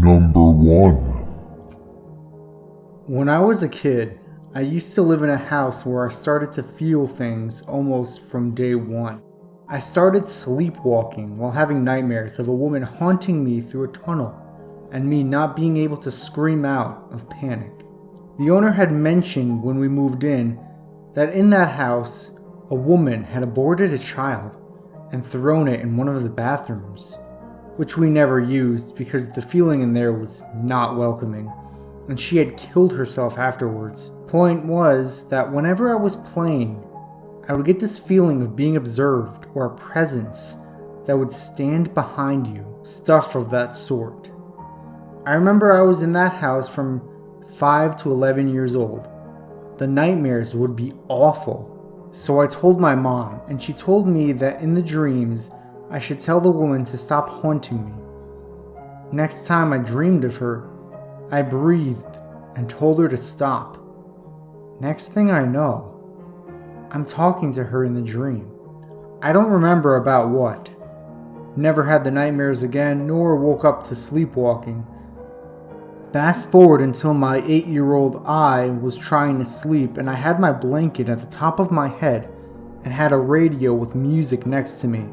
Number 1. When I was a kid, I used to live in a house where I started to feel things almost from day one. I started sleepwalking while having nightmares of a woman haunting me through a tunnel and me not being able to scream out of panic. The owner had mentioned when we moved in that in that house, a woman had aborted a child and thrown it in one of the bathrooms, which we never used because the feeling in there was not welcoming, and she had killed herself afterwards. Point was that whenever I was playing, I would get this feeling of being observed or a presence that would stand behind you, stuff of that sort. I remember I was in that house from 5 to 11 years old. The nightmares would be awful, so I told my mom, and she told me that in the dreams I should tell the woman to stop haunting me. Next time I dreamed of her, I breathed and told her to stop. Next thing I know, I'm talking to her in the dream. I don't remember about what. Never had the nightmares again, nor woke up to sleepwalking. Fast forward until my 8-year-old I was trying to sleep, and I had my blanket at the top of my head and had a radio with music next to me.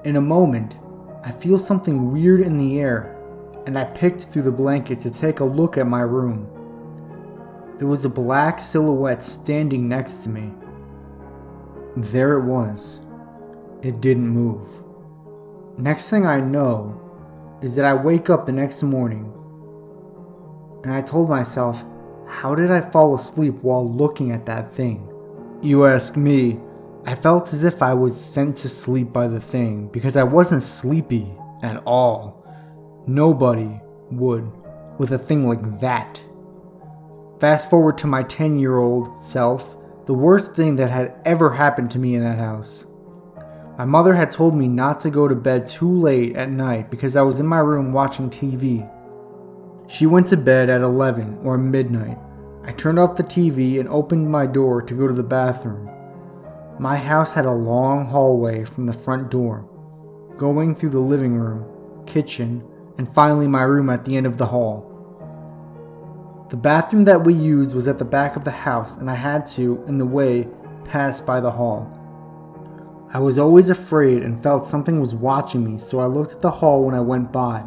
In a moment, I feel something weird in the air, and I picked through the blanket to take a look at my room. There was a black silhouette standing next to me. There it was. It didn't move. Next thing I know is that I wake up the next morning, and I told myself, how did I fall asleep while looking at that thing? You ask me, I felt as if I was sent to sleep by the thing because I wasn't sleepy at all. Nobody would with a thing like that. Fast forward to my 10-year-old self, the worst thing that had ever happened to me in that house. My mother had told me not to go to bed too late at night because I was in my room watching TV. She went to bed at 11 or midnight. I turned off the TV and opened my door to go to the bathroom. My house had a long hallway from the front door, going through the living room, kitchen, and finally my room at the end of the hall. The bathroom that we used was at the back of the house, and I had to, in the way, pass by the hall. I was always afraid and felt something was watching me, so I looked at the hall when I went by.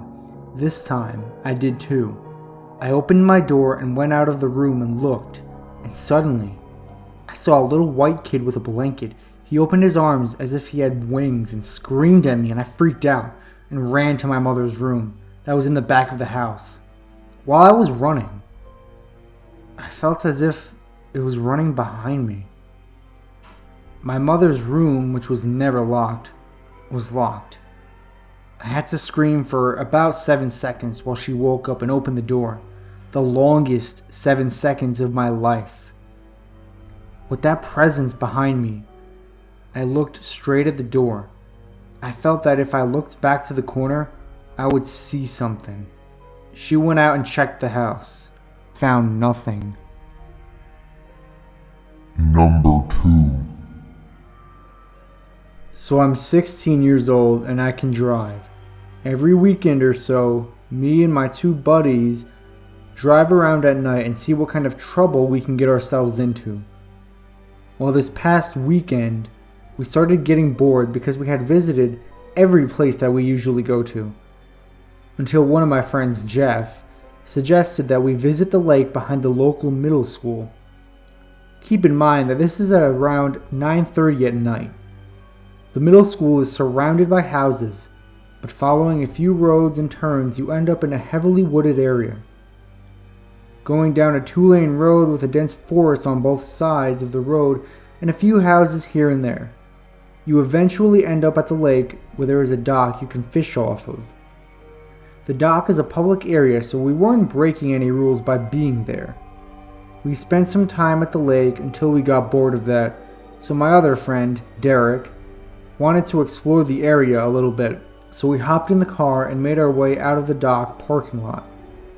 This time, I did too. I opened my door and went out of the room and looked, and suddenly, I saw a little white kid with a blanket. He opened his arms as if he had wings and screamed at me, and I freaked out and ran to my mother's room that was in the back of the house. While I was running, I felt as if it was running behind me. My mother's room, which was never locked, was locked. I had to scream for about 7 seconds while she woke up and opened the door. The longest 7 seconds of my life. With that presence behind me, I looked straight at the door. I felt that if I looked back to the corner, I would see something. She went out and checked the house. Found nothing. Number 2. So I'm 16 years old and I can drive. Every weekend or so, me and my 2 buddies drive around at night and see what kind of trouble we can get ourselves into. Well, this past weekend, we started getting bored because we had visited every place that we usually go to. Until one of my friends, Jeff, suggested that we visit the lake behind the local middle school. Keep in mind that this is at around 9:30 at night. The middle school is surrounded by houses, but following a few roads and turns you end up in a heavily wooded area. Going down a 2-lane road with a dense forest on both sides of the road and a few houses here and there. You eventually end up at the lake where there is a dock you can fish off of. The dock is a public area, so we weren't breaking any rules by being there. We spent some time at the lake until we got bored of that, so my other friend, Derek, wanted to explore the area a little bit, so we hopped in the car and made our way out of the dock parking lot.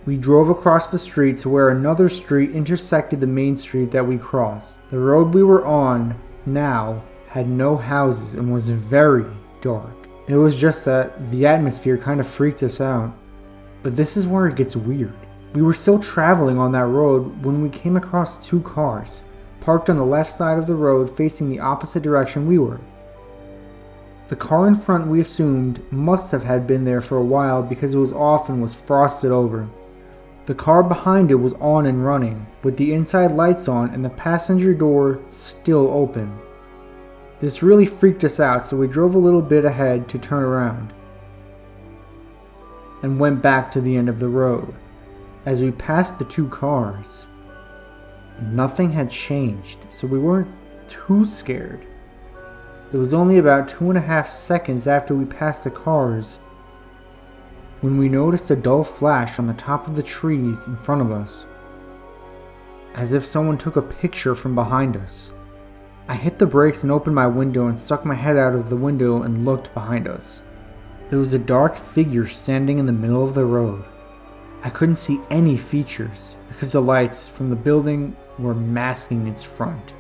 We drove across the street to where another street intersected the main street that we crossed. The road we were on now had no houses and was very dark. It was just that the atmosphere kind of freaked us out. But this is where it gets weird. We were still traveling on that road when we came across two cars, parked on the left side of the road facing the opposite direction we were. The car in front, we assumed, must have had been there for a while because it was off and was frosted over. The car behind it was on and running, with the inside lights on and the passenger door still open. This really freaked us out, so we drove a little bit ahead to turn around and went back to the end of the road. As we passed the two cars, nothing had changed, so we weren't too scared. It was only about 2.5 seconds after we passed the cars when we noticed a dull flash on the top of the trees in front of us, as if someone took a picture from behind us. I hit the brakes and opened my window and stuck my head out of the window and looked behind us. There was a dark figure standing in the middle of the road. I couldn't see any features because the lights from the building were masking its front.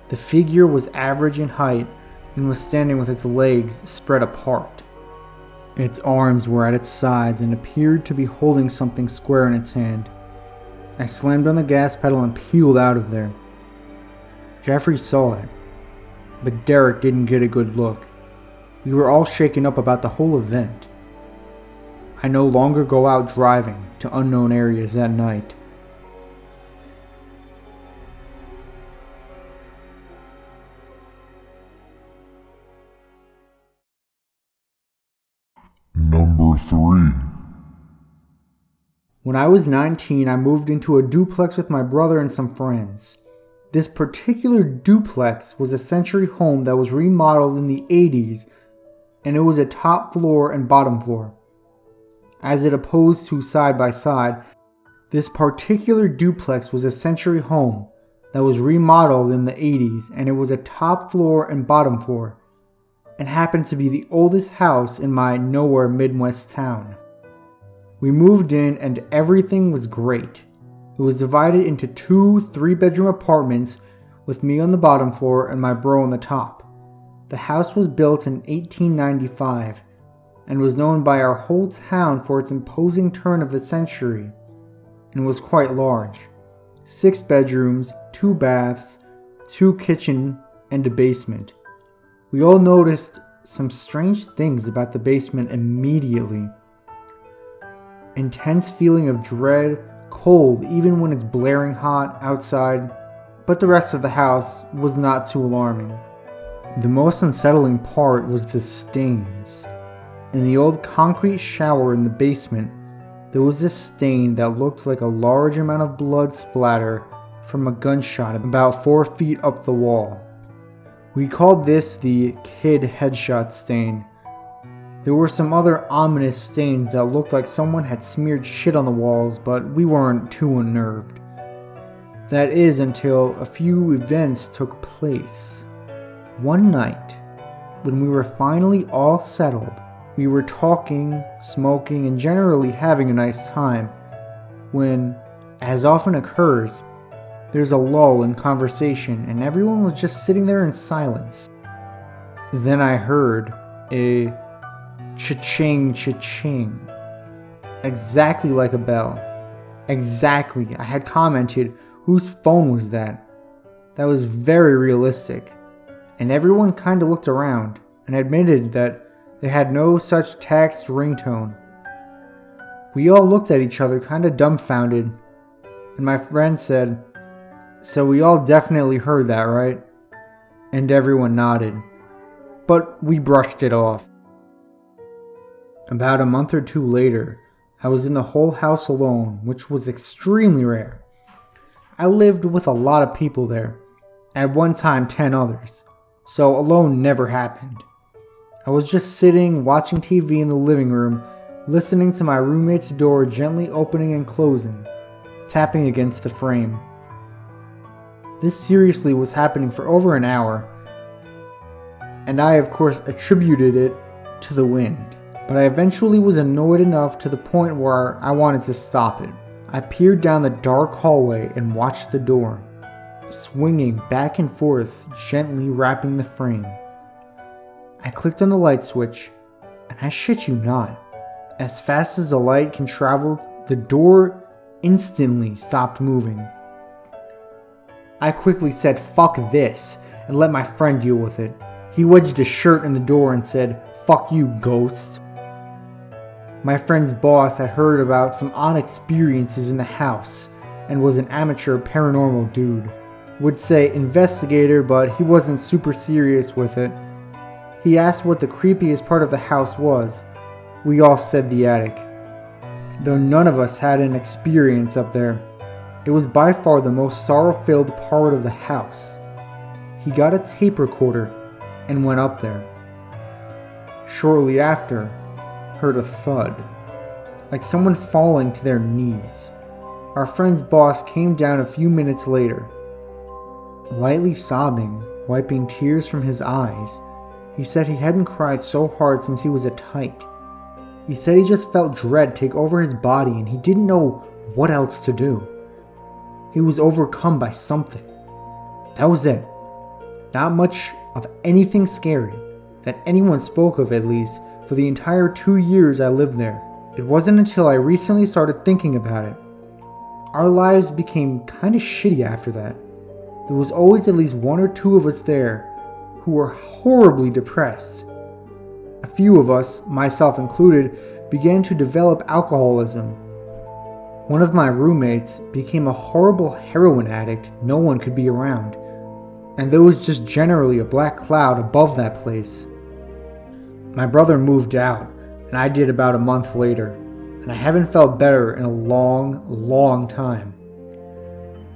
The figure was average in height and was standing with its legs spread apart. Its arms were at its sides and appeared to be holding something square in its hand. I slammed on the gas pedal and peeled out of there. Jeffrey saw it, but Derek didn't get a good look. We were all shaken up about the whole event. I no longer go out driving to unknown areas at night. Number 3. When I was 19, I moved into a duplex with my brother and some friends. This particular duplex was a century home that was remodeled in the 80s, and it was a top floor and bottom floor. As it opposed to side by side, this particular duplex was a century home that was remodeled in the 80s, and it was a top floor and bottom floor, and happened to be the oldest house in my nowhere Midwest town. We moved in and everything was great. It was divided into 2 3-bedroom apartments with me on the bottom floor and my bro on the top. The house was built in 1895 and was known by our whole town for its imposing turn of the century, and was quite large. 6 bedrooms, 2 baths, 2 kitchen, and a basement. We all noticed some strange things about the basement immediately. Intense feeling of dread, cold even when it's blaring hot outside, but the rest of the house was not too alarming. The most unsettling part was the stains. In the old concrete shower in the basement, there was a stain that looked like a large amount of blood splatter from a gunshot about 4 feet up the wall. We called this the kid headshot stain. There were some other ominous stains that looked like someone had smeared shit on the walls, but we weren't too unnerved. That is until a few events took place. One night, when we were finally all settled, we were talking, smoking, and generally having a nice time, when, as often occurs, there's a lull in conversation and everyone was just sitting there in silence. Then I heard a cha-ching, cha-ching. Exactly like a bell. Exactly. I had commented, whose phone was that? That was very realistic. And everyone kind of looked around and admitted that they had no such text ringtone. We all looked at each other kind of dumbfounded, and my friend said, "So we all definitely heard that, right?" And everyone nodded, but we brushed it off. About a month or 2 later, I was in the whole house alone, which was extremely rare. I lived with a lot of people there, at one time 10 others, so alone never happened. I was just sitting, watching TV in the living room, listening to my roommate's door gently opening and closing, tapping against the frame. This seriously was happening for over an hour, and I of course attributed it to the wind, but I eventually was annoyed enough to the point where I wanted to stop it. I peered down the dark hallway and watched the door, swinging back and forth, gently wrapping the frame. I clicked on the light switch, and I shit you not, As fast as the light can travel, the door instantly stopped moving. I quickly said, "Fuck this," and let my friend deal with it. He wedged his shirt in the door and said, "Fuck you, ghost." My friend's boss had heard about some odd experiences in the house and was an amateur paranormal dude. Would say investigator, but he wasn't super serious with it. He asked what the creepiest part of the house was. We all said the attic, though none of us had an experience up there. It was by far the most sorrow-filled part of the house. He got a tape recorder and went up there. Shortly after, heard a thud, like someone falling to their knees. Our friend's boss came down a few minutes later, lightly sobbing, wiping tears from his eyes. He said he hadn't cried so hard since he was a tyke. He said he just felt dread take over his body and he didn't know what else to do. He was overcome by something. That was it. Not much of anything scary that anyone spoke of, at least for the entire 2 years I lived there. It wasn't until I recently started thinking about it. Our lives became kind of shitty after that. There was always at least one or two of us there who were horribly depressed. A few of us, myself included, began to develop alcoholism. One of my roommates became a horrible heroin addict no one could be around, and there was just generally a black cloud above that place. My brother moved out, and I did about a month later, and I haven't felt better in a long time.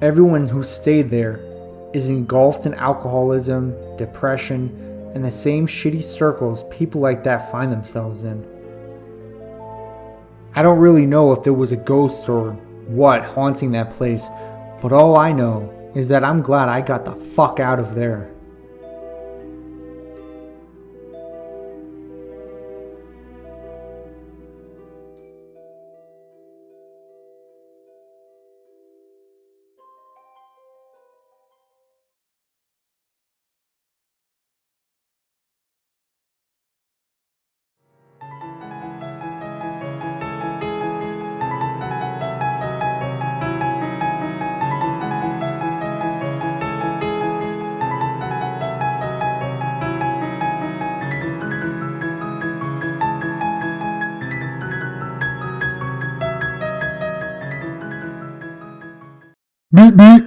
Everyone who stayed there is engulfed in alcoholism, depression, and the same shitty circles people like that find themselves in. I don't really know if there was a ghost or what haunting that place, but all I know is that I'm glad I got the fuck out of there. Beep beep.